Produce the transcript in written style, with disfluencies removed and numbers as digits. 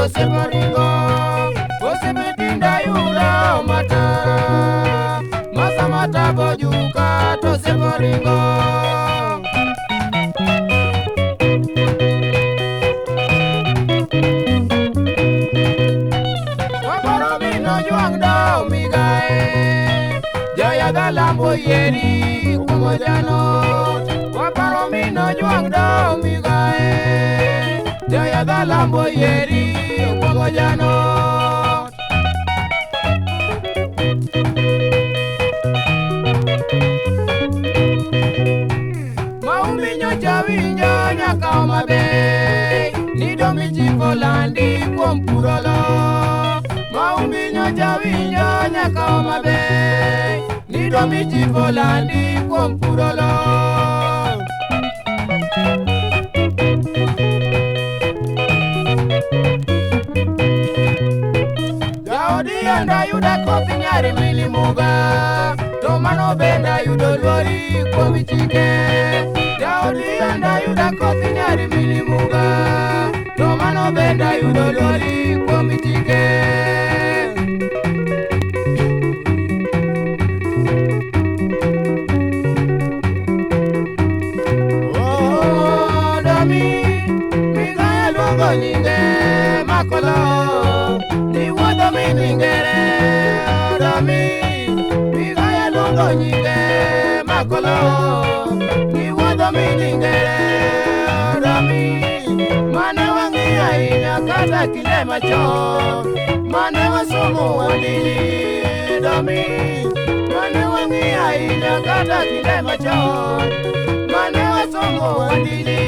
separingo osebetinda yuda matara masa mata bojuka to separingo wabaro mino juang dao migae jaya galambo yeri kumojano wabaro mino juang dao migae jaya galambo yeri kumojano mauminyo chawinyo nyaka mabe nido michiko landi kuom purolo mauminyo chawinyo nyaka mabe nido michiko landi kuom purolo jaodi anda yuda koth nyari milimuga to mano benda yudo luori kuom chike jaodi anda yuda koth nyari milimuga to mano benda yudo luori kuom chike migaya luongo nyinge makolo niwuodho miningere Dami migaya luongo nyinge makolo niwuodho miningere Dami mane wang'i ahinya kata kinde machon mane wasomo wadili Dami mane wang'i ahinya kata kinde machon mane wasomo wadili